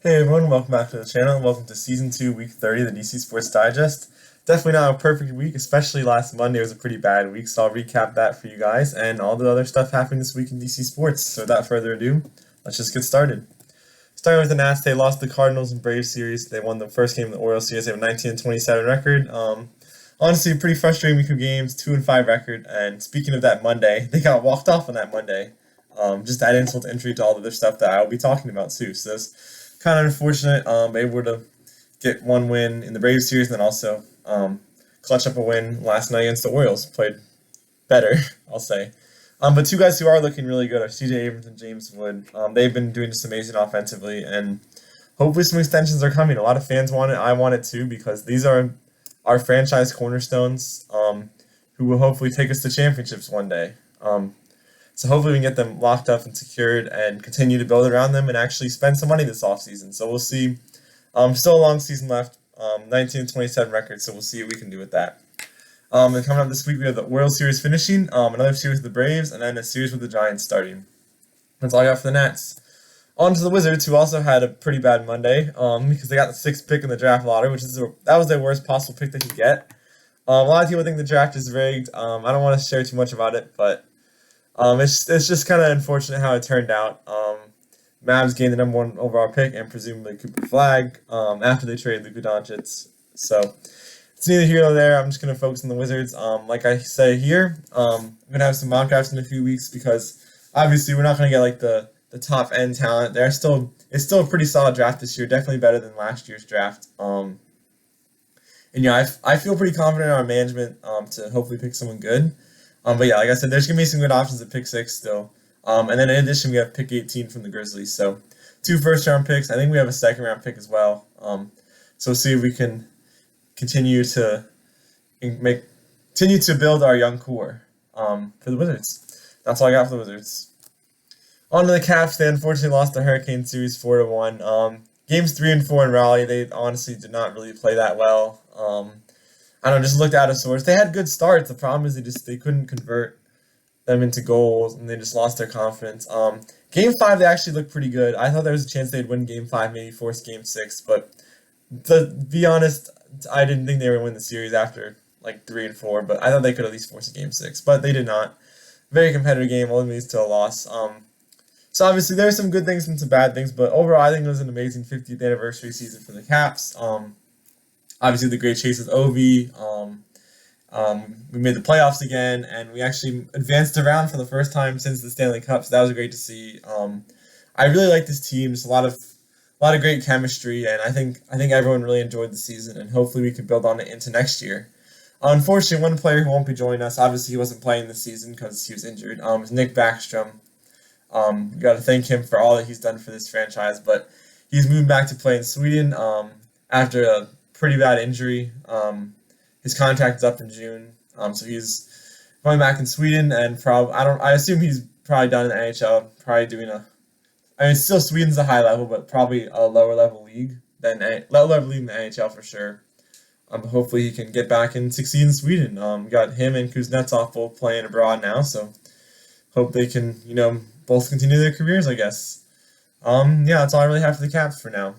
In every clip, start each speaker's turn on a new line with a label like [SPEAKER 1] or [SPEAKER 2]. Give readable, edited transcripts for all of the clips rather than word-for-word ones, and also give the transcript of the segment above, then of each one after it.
[SPEAKER 1] Hey everyone, welcome back to the channel and welcome to Season 2, Week 30 of the DC Sports Digest. Definitely not a perfect week, especially last Monday was a pretty bad week, so I'll recap that for you guys and all the other stuff happening this week in DC Sports. So without further ado, let's just get started. Starting with the Nats, they lost the Cardinals and Braves series. They won the first game of the Orioles series. They have a 19-27 record. Honestly, a pretty frustrating week of games, 2-5 record. And speaking of that Monday, they got walked off on that Monday. Just to add insult to injury to all the other stuff that I'll be talking about too. So that's kind of unfortunate. Able to get one win in the Braves series, and then also clutch up a win last night against the Orioles. Played better, I'll say. But two guys who are looking really good are C.J. Abrams and James Wood. They've been doing just amazing offensively, and hopefully some extensions are coming. A lot of fans want it. I want it too because these are our franchise cornerstones who will hopefully take us to championships one day. So hopefully we can get them locked up and secured and continue to build around them and actually spend some money this offseason. So we'll see. Still a long season left, 19-27 record, so we'll see what we can do with that. And coming up this week, we have the World Series finishing, another series with the Braves, and then a series with the Giants starting. That's all I got for the Nats. On to the Wizards, who also had a pretty bad Monday because they got the sixth pick in the draft lottery, that was their worst possible pick they could get. A lot of people think the draft is rigged. I don't want to share too much about it, but it's just kind of unfortunate how it turned out. Mavs gained the number one overall pick and presumably Cooper Flag after they traded Luka Doncic. So it's neither here nor there. I'm just going to focus on the Wizards. Like I say here, I'm going to have some mock drafts in a few weeks because obviously we're not going to get like the top end talent. It's still a pretty solid draft this year, definitely better than last year's draft. And yeah, I feel pretty confident in our management to hopefully pick someone good. But yeah, like I said, there's going to be some good options at pick 6 still. And then in addition, we have pick 18 from the Grizzlies. So 2 first-round picks. I think we have a second-round pick as well. So we'll see if we can continue to build our young core for the Wizards. That's all I got for the Wizards. On to the Caps. They unfortunately lost the Hurricane series 4-1. Games 3 and 4 in Raleigh, they honestly did not really play that well. I don't know, just looked out of sorts. They had good starts. The problem is they couldn't convert them into goals, and they just lost their confidence. Game 5, they actually looked pretty good. I thought there was a chance they'd win Game 5, maybe force Game 6, but to be honest, I didn't think they would win the series after like 3 and 4, but I thought they could at least force a Game 6, but they did not. Very competitive game, only leads to a loss. So obviously there are some good things and some bad things, but overall I think it was an amazing 50th anniversary season for the Caps. Obviously the great chase with Ovi. We made the playoffs again, and we actually advanced around for the first time since the Stanley Cup. So that was great to see. I really like this team. Just a lot of great chemistry, and I think everyone really enjoyed the season, and hopefully we can build on it into next year. Unfortunately, one player who won't be joining us, obviously he wasn't playing this season because he was injured, is Nick Backstrom. We got to thank him for all that he's done for this franchise, but he's moved back to play in Sweden after a pretty bad injury. His contract is up in June, so he's going back in Sweden, and I assume he's probably done in the NHL, probably doing still Sweden's a high level, but probably a lower level league than in the NHL for sure. Hopefully he can get back and succeed in Sweden. Got him and Kuznetsov both playing abroad now, so hope they can, both continue their careers, I guess. Yeah, that's all I really have for the Caps for now.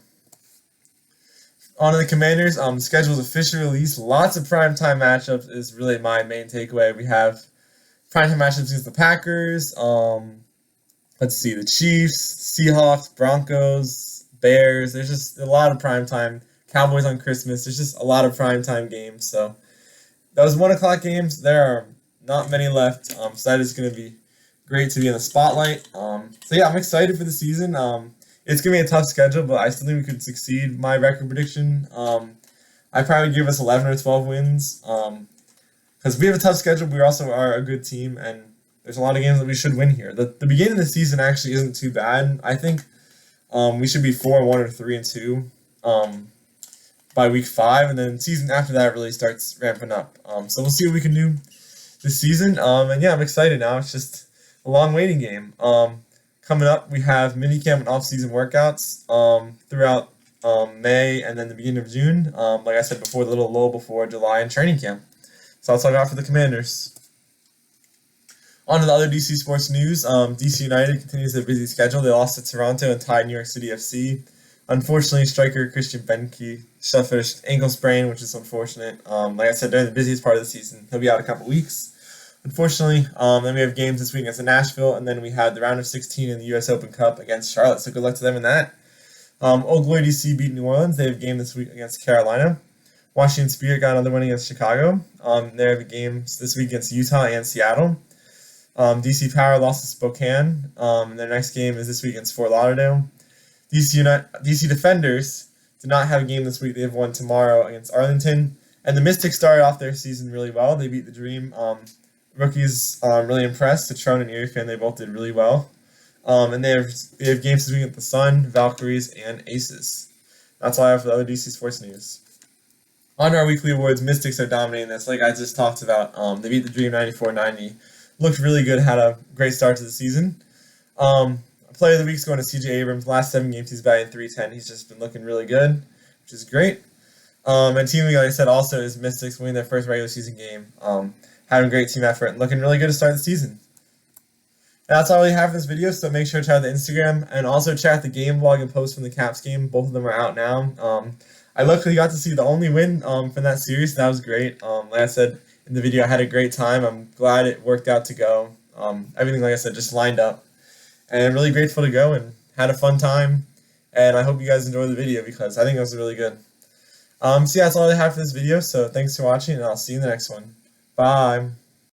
[SPEAKER 1] On to the Commanders. The schedule is officially released. Lots of primetime matchups is really my main takeaway. We have primetime matchups against the Packers. Let's see, the Chiefs, Seahawks, Broncos, Bears. There's just a lot of primetime. Cowboys on Christmas. There's just a lot of primetime games. So those 1 o'clock games, there are not many left. So that is going to be great to be in the spotlight. So yeah, I'm excited for the season. It's going to be a tough schedule, but I still think we could succeed. My record prediction, I probably give us 11 or 12 wins. Because we have a tough schedule, but we also are a good team, and there's a lot of games that we should win here. The beginning of the season actually isn't too bad. I think we should be 4-1 or 3-2 by week 5, and then the season after that really starts ramping up. So we'll see what we can do this season. And yeah, I'm excited now. It's just a long waiting game. Coming up, we have minicamp and off-season workouts throughout May and then the beginning of June. Like I said before, the little lull before July and training camp. So that's all I got for the Commanders. On to the other DC sports news. DC United continues their busy schedule. They lost to Toronto and tied New York City FC. Unfortunately, striker Christian Benke suffered an ankle sprain, which is unfortunate. Like I said, during the busiest part of the season, he'll be out a couple weeks. Unfortunately, then we have games this week against Nashville, and then we had the round of 16 in the U.S. Open Cup against Charlotte. So good luck to them in that. Old Glory DC beat New Orleans. They have a game this week against Carolina. Washington Spirit got another win against Chicago. They have games this week against Utah and Seattle. DC Power lost to Spokane. Their next game is this week against Fort Lauderdale. DC Defenders did not have a game this week. They have one tomorrow against Arlington. And the Mystics started off their season really well. They beat the Dream. Rookies really impressed. Citrone and Erie Fan, they both did really well. And they have games this week at the Sun, Valkyries, and Aces. That's all I have for the other DC sports news. On to our weekly awards, Mystics are dominating this. Like I just talked about, they beat the Dream 94-90. Looked really good, had a great start to the season. Player of the week's going to CJ Abrams. Last 7 games, he's batting .310. He's just been looking really good, which is great. And team league, like I said, also is Mystics winning their first regular season game. Having a great team effort and looking really good to start the season. And that's all we have for this video, so make sure to check out the Instagram and also check out the game vlog and post from the Caps game. Both of them are out now. I luckily got to see the only win from that series. That was great. Like I said in the video, I had a great time. I'm glad it worked out to go. Everything, like I said, just lined up. And I'm really grateful to go and had a fun time. And I hope you guys enjoyed the video because I think it was really good. So yeah, that's all I have for this video. So thanks for watching, and I'll see you in the next one. Bye.